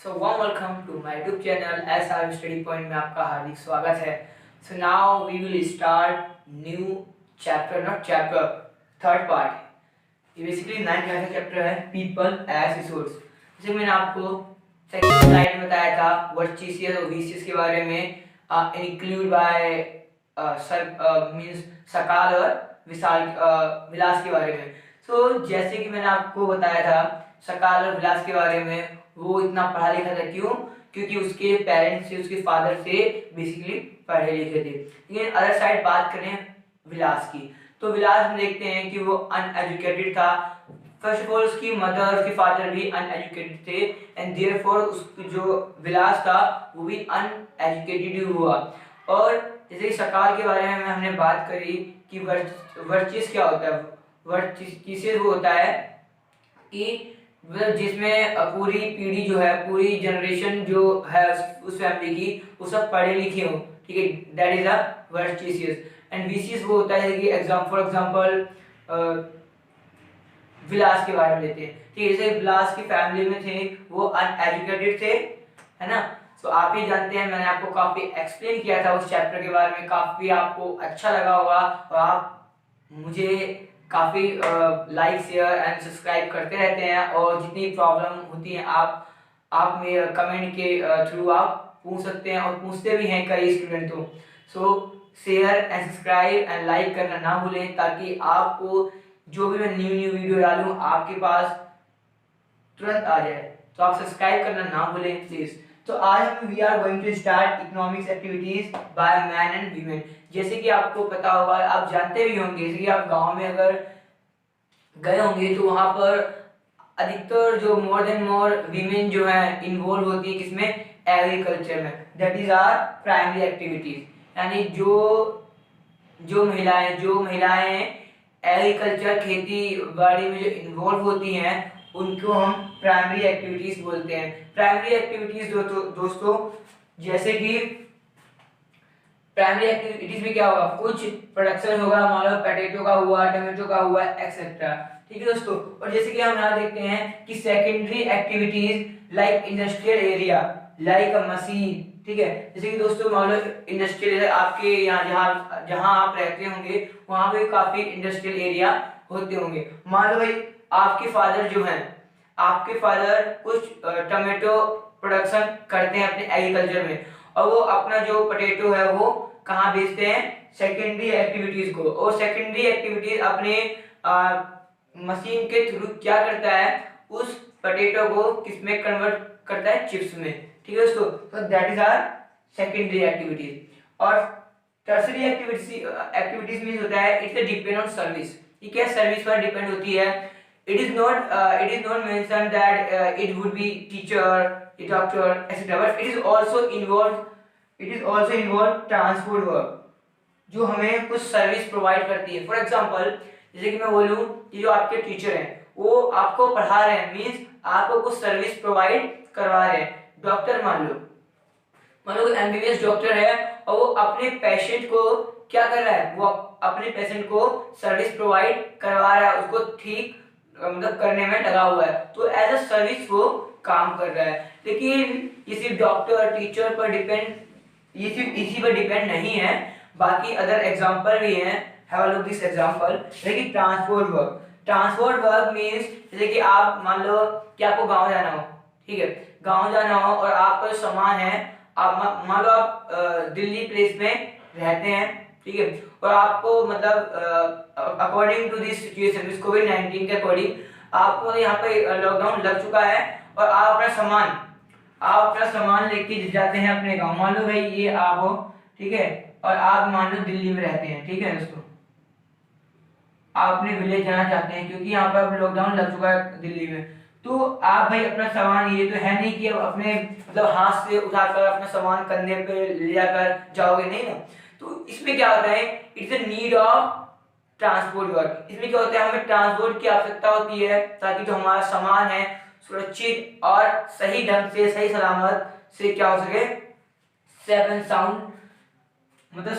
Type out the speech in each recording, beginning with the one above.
So warm welcome to my YouTube channel SR Study Point में आपका हार्दिक स्वागत है. So now we will start new chapter, not chapter, third part. ये basically 9 class का chapter है People as Resource. जैसे मैंने आपको सेकंड स्लाइड में बताया था वर्चीसियस और वीसियस के बारे में, include by means सकाल और विलास के बारे में. So जैसे कि मैंने आपको बताया था सकाल और विलास के बारे में, वो इतना पढ़ा लिखा था. क्यों? क्योंकि उसके पेरेंट्स से, उसके फादर से बेसिकली पढ़े लिखे थे. लेकिन अदर साइड बात करें विलास की, तो विलास में देखते हैं कि वो अनएजुकेटेड था. फर्स्ट ऑफ ऑल उसकी मदर, उसके फादर भी अनएजुकेटेड थे एंड देयरफॉर उसका जो विलास था वो भी अनएजुकेटेड हुआ. और जैसे सकाल के बारे में हमने बात करी कि वर्चस्व क्या होता है. वर्चस्व वो होता है कि जिसमें पूरी पीढ़ी जो है, पूरी जनरेशन जो है उस फैमिली की, वो सब पढ़े लिखे हो. ठीक है, दैट इज अ वर्चस्व. एंड विशियस वो होता है कि फॉर एग्जांपल विलास के बारे में लेते हैं. ठीक है, जैसे विलास की फैमिली में थे, वो अनएजुकेटेड थे, है ना. सो आप ही जानते हैं, मैंने आपको काफी एक्सप्लेन किया था उस चैप्टर के बारे में, काफी आपको अच्छा लगा होगा और आप मुझे काफ़ी लाइक शेयर एंड सब्सक्राइब करते रहते हैं. और जितनी प्रॉब्लम होती है आप मेरे कमेंट के थ्रू आप पूछ सकते हैं और पूछते भी हैं कई स्टूडेंट. तो सो share and subscribe and like करना ना भूलें, ताकि आपको जो भी मैं न्यू वीडियो डालूं आपके पास तुरंत आ जाए. तो आप सब्सक्राइब करना ना भूलें प्लीज़. तो आज हम we are going to start economics activities by man and women. जैसे कि आपको पता होगा, आप जानते भी होंगे, जैसे कि आप गांव में अगर गए होंगे तो वहां पर अधिकतर जो मोर देन मोर वीमेन जो है इन्वॉल्व होती है किसमें, एग्रीकल्चर में. That is our primary activities. यानी जो महिलाएं एग्रीकल्चर खेती बाड़ी में जो इन्वॉल्व होती हैं उनको हम प्राइमरी एक्टिविटीज बोलते हैं. प्राइमरी एक्टिविटीज दोस्तों जैसे कि प्राइमरी एक्टिविटीज में क्या होगा, कुछ प्रोडक्शन होगा, मान लो पोटैटो का हुआ, टमाटो का हुआ, एक्सेट्रा. ठीक है दोस्तों. और जैसे कि हम यहाँ देखते हैं कि secondary activities like industrial area, like अ मशीन. ठीक है, जैसे कि दोस्तों मान लो इंडस्ट्रियल एरिया आपके यहाँ जहाँ आप रहते होंगे वहाँ पे काफी इंडस्ट्रियल एरिया होते होंगे. मान लो भाई आपके फादर जो हैं, आपके फादर कुछ टमाटो प्रोडक्शन करते हैं अपने एग्रीकल्चर में, और वो अपना जो पोटैटो है वो कहाँ बेचते हैं, सेकेंडरी एक्टिविटीज को. और सेकेंडरी एक्टिविटीज अपने मशीन के थ्रू क्या करता है, उस पोटैटो को किसमें कन्वर्ट करता है, चिप्स में. ठीक है दोस्तों. तो that is our secondary activities. और टर्सरी एक्टिविटीज मींस होता है इट्स डिपेंड ऑन सर्विस. ये क्या सर्विस पर डिपेंड होती है. It is not mentioned that it would be teacher, a doctor, etc. But it is also involved transport work, जो हमें कुछ सर्विस प्रोवाइड करती है. फॉर एग्जांपल जैसे कि मैं बोलूँ कि जो आपके टीचर हैं वो आपको पढ़ा रहे हैं, मीन्स आपको कुछ सर्विस प्रोवाइड करवा रहे हैं. डॉक्टर मान लो एमबीबीएस डॉक्टर है और वो अपने पेशेंट को क्या कर रहा है, वो अपने पेशेंट को सर्विस प्रोवाइड करवा रहा है, उसको ठीक मतलब करने में लगा हुआ है. तो एज अ सर्विस वो काम कर रहा है. लेकिन ये सिर्फ डॉक्टर टीचर पर डिपेंड, ये सिर्फ इसी पर डिपेंड नहीं है, बाकी अदर एग्जांपल भी हैं. Have a look this example. देखिए ट्रांसपोर्ट वर्क मींस जैसे कि आप मान लो कि आपको गांव जाना हो. ठीक है, गांव जाना हो और आपका सामान है, आप मान लो आप दिल्ली प्लेस में रहते हैं. ठीक है, और आपको मतलब अकॉर्डिंग टू दिस सिचुएशन, इस कोविड-19 के अकॉर्डिंग आपको यहाँ पे लॉकडाउन लग चुका है और आप अपना सामान लेके जाते हैं अपने गांव. मान लो भाई ये आप हो, ठीक है, और आप मान लो दिल्ली में रहते हैं. ठीक है दोस्तों, आप अपने विलेज जाना चाहते हैं क्योंकि यहाँ पर लॉकडाउन लग चुका है दिल्ली में. तो आप भाई अपना सामान, ये तो है नहीं कि आप अपने मतलब हाथ से उठाकर अपना सामान कंधे पे ले जाकर जाओगे, नहीं ना. तो इसमें क्या होता है, it's a need of transport work. इसमें क्या होता है, हमें ट्रांसपोर्ट की आवश्यकता होती है ताकि जो हमारा सामान है सुरक्षित और सही ढंग से, सही सलामत से क्या हो सके, सेफ एंड साउंड, मतलब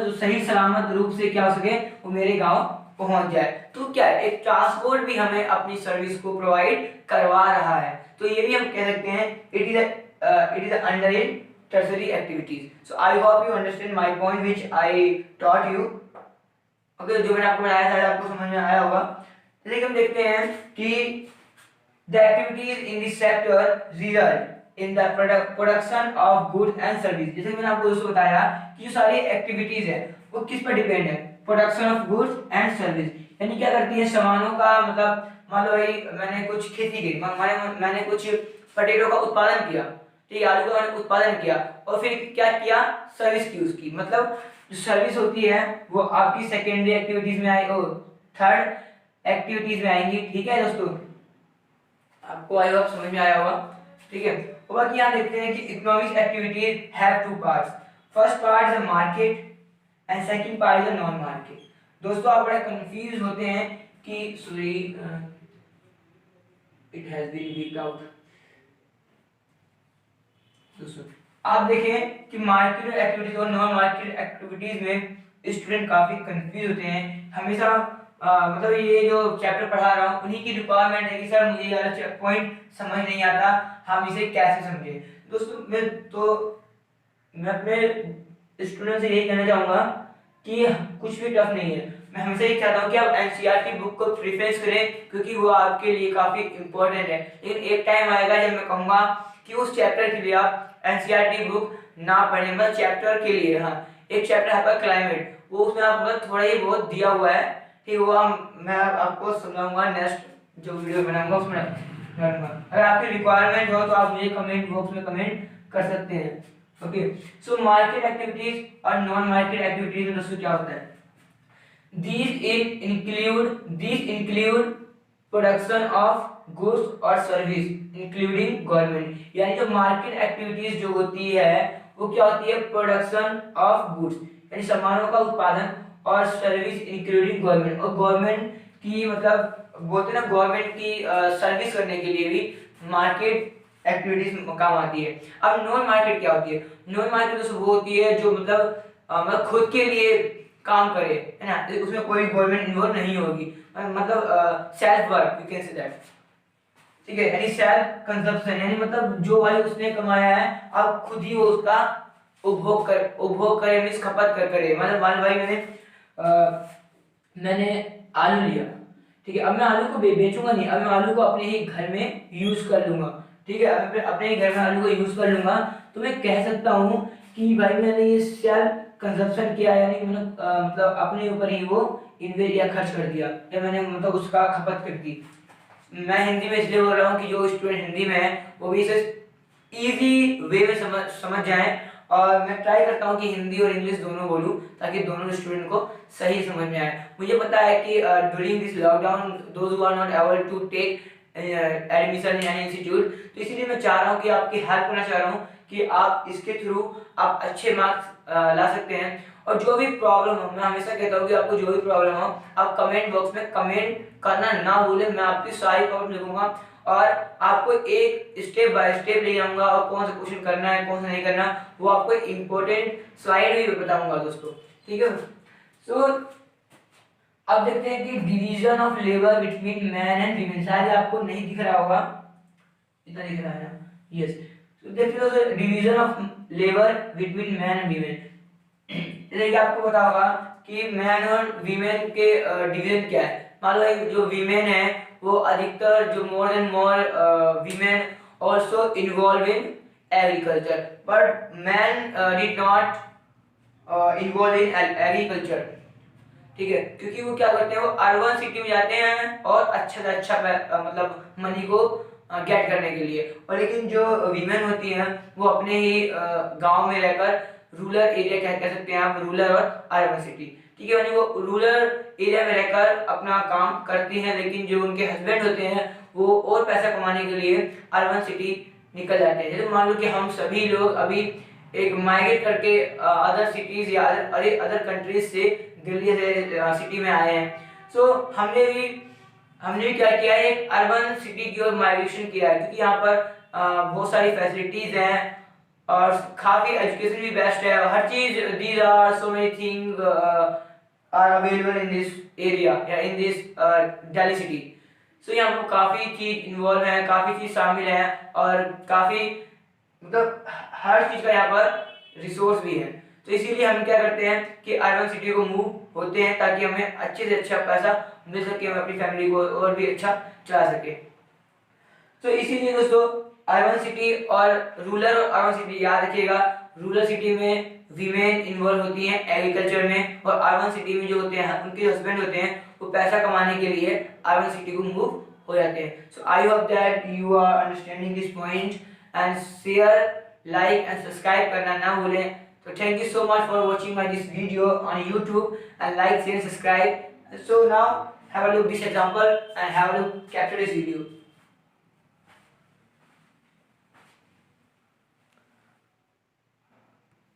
जो सही सलामत रूप से क्या हो सके वो मेरे गांव पहुंच जाए। तो क्या है, एक ट्रांसपोर्ट भी हमें अपनी सर्विस को प्रोवाइड करवा रहा है। तो ये भी हम कह सकते हैं it is under in tertiary activities. So I hope you understand my point which I taught you. Okay, जो मैंने आपको बताया शायद आपको समझ में आया होगा। जैसे कि हम देखते हैं कि the activities in this sector result in the production of goods and service। जैसे कि मैंने आपको दोस्तों बताया कि जो सारी एक्टिविटीज है वो किस पर डिपेंड है, production of goods and service. यानी क्या करती है, सामानों का मतलब मान लो भाई मैंने कुछ खेती की, मैंने कुछ पटेटो का उत्पादन किया, ठीक है, आलू का मैंने उत्पादन किया और फिर क्या किया, सर्विस की उसकी। मतलब जो सर्विस होती है वो आपकी सेकेंडरी एक्टिविटीज में आएगी, थर्ड एक्टिविटीज में आएंगी। ठीक है दोस्तों, आपको आई होप समझ में आया होगा। ठीक है, और बाकी यहाँ देखते हैं कि economic activities have two parts. First part is market and second part is non market. दोस्तों आप बड़ा कंफ्यूज होते हैं कि sorry it has been leaked out. दोस्तों आप देखें कि मार्केट एक्टिविटीज और नॉन मार्केट एक्टिविटीज में स्टूडेंट काफी कंफ्यूज होते हैं हमेशा। मतलब ये जो चैप्टर पढ़ा रहा हूँ उन्हीं की रिक्वायरमेंट है कि सर मुझे ये वाला पॉइंट समझ नहीं आता, हम इसे कैसे समझे। दोस्तों मैं अपने स्टूडेंट से यही कहना चाहूँगा कि कुछ भी टफ नहीं है। मैं हमेशा ये चाहता हूँ कि आप एनसीईआरटी बुक को प्रेफरेंस करें क्योंकि वो आपके लिए काफ़ी इंपॉर्टेंट है। लेकिन एक टाइम आएगा जब मैं कहूँगा कि उस चैप्टर के लिए आप एनसीईआरटी बुक ना पढ़ें। मतलब चैप्टर के लिए, हाँ, एक चैप्टर है आपका क्लाइमेट, वो उसमें आपको थोड़ा ही बहुत दिया हुआ है, ठीक, वो मैं आपको समझाऊंगा नेक्स्ट जो वीडियो बनाऊंगा उसमें डालूंगा। अगर आपकी रिक्वायरमेंट हो तो आप मुझे कमेंट बॉक्स में कमेंट कर सकते हैं। ओके, सो मार्केट एक्टिविटीज और नॉन मार्केट एक्टिविटीज में दोस्तों क्या होता है, these include production of goods और सर्विस इंक्लूडिंग गवर्नमेंट। यानी जो मार्केट एक्टिविटीज जो होती है वो क्या होती है, प्रोडक्शन ऑफ गुड्स यानी सामानों का उत्पादन और सर्विस इंक्लूडिंग गवर्नमेंट। और गवर्नमेंट की मतलब बोलते हैं ना, गवर्नमेंट की सर्विस करने के लिए भी मार्केट एक्टिविटीज काम आती है। अब नॉन मार्केट क्या होती है, नॉन मार्केट दोस्तों वो होती है जो मतलब खुद के लिए काम करे, है ना, उसमें कोई गवर्नमेंट इन्वॉल्व नहीं होगी, मतलब self work you can say that. ठीक है, यानी सेल्फ कंजप्शन यानी मतलब जो भाई उसने कमाया है अब खुद ही वो उसका उपभोग करे मींस खपत करे। मतलब मान भाई मैंने आलू लिया, ठीक है, अब मैं आलू को बेचूंगा नहीं, अब मैं आलू को अपने ही घर में यूज कर लूंगा। ठीक है, अब मैं अपने ही घर में आलू को यूज कर लूंगा तो मैं कह सकता हूँ कि भाई मैंने ये सेल्फ कंजप्शन किया, यानी कि मतलब अपने ऊपर ही वो इन्वेस्ट या खर्च कर दिया, या मैंने मतलब उसका खपत कर दी। मैं हिंदी में इसलिए बोल रहा हूँ कि जो स्टूडेंट हिंदी में है वो भी इसे इजी वे में समझ जाए, और मैं ट्राई करता हूँ कि हिंदी और इंग्लिश दोनों बोलूँ ताकि दोनों स्टूडेंट को सही समझ में आए। मुझे पता है कि during this lockdown those who are not able to take admission in any institute, तो इसीलिए मैं चाह रहा हूँ कि आपकी हेल्प करना चाह रहा हूँ कि आप इसके थ्रू आप अच्छे मार्क्स ला सकते हैं। और जो भी प्रॉब्लम हो, मैं हमेशा कहता हूँ कि आपको जो भी प्रॉब्लम हो आप कमेंट बॉक्स में कमेंट करना ना भूलें। मैं आपकी सारी प्रॉब्लम लिखूंगा और आपको एक स्टेप बाय स्टेप ले जाऊंगा, और कौन सा क्वेश्चन करना है कौन सा नहीं करना वो आपको इम्पोर्टेंट स्लाइड भी बताऊंगा दोस्तों। ठीक है, सो अब देखते हैं कि division of labour between man and women. शायद आपको नहीं दिख रहा होगा, इतना दिख रहा है ना, यस। तो देखिए दोस्तों division of labour between man and women, जैसे कि आपको पता होगा कि मैन और वीमेन के डिवीजन क्या है। मान लो जो वीमेन है वो अधिकतर जो more than more women also involve in agriculture, but man did not involve in agriculture. ठीक है, क्योंकि वो क्या करते हैं, वो अर्बन सिटी में जाते हैं और अच्छा से अच्छा मतलब मनी को गेट करने के लिए, और लेकिन जो वीमेन होती हैं वो अपने ही गांव में रहकर रूरल एरिया कह सकते हैं आप, रूरल और अर्बन सिटी। ठीक है, यानी वो रूरल एरिया में रहकर अपना काम करती हैं, लेकिन जो उनके हस्बैंड होते हैं वो और पैसा कमाने के लिए अर्बन सिटी निकल जाते हैं। जैसे मान लो कि हम सभी लोग अभी एक माइग्रेट करके अदर सिटीज या अदर कंट्रीज से दिल्ली से सिटी में आए हैं। सो हमने भी क्या किया है, एक अर्बन सिटी की ओर माइग्रेशन किया है, क्योंकि यहाँ पर बहुत सारी फैसिलिटीज हैं और काफी एजुकेशन भी बेस्ट है, हर चीज, these are so many thing are available in this area या in this Delhi city. So यहाँ पर काफ़ी चीज़ इन्वॉल्व है, काफ़ी चीज़ शामिल है और काफ़ी मतलब हर चीज़ का यहाँ पर रिसोर्स भी है। तो इसीलिए हम क्या करते हैं कि अर्बन सिटी को मूव होते हैं ताकि हमें अच्छे से अच्छा पैसा मिल सके, हम अपनी फैमिली को और भी अच्छा चला सके। तो इसीलिए दोस्तों अर्बन सिटी और रूरल और अर्बन सिटी याद रखिएगा, रूरल सिटी में वीमेन इन्वॉल्व होती हैं एग्रीकल्चर में, और अर्बन सिटी में जो होते हैं उनके हस्बैंड होते हैं वो पैसा कमाने के लिए अर्बन सिटी को मूव हो जाते हैं। So I hope that you are understanding this point and share, like and subscribe करना ना भूलें। तो thank you so much for watching my this video on YouTube and like share subscribe. So now have a look this example and have a look capture this video.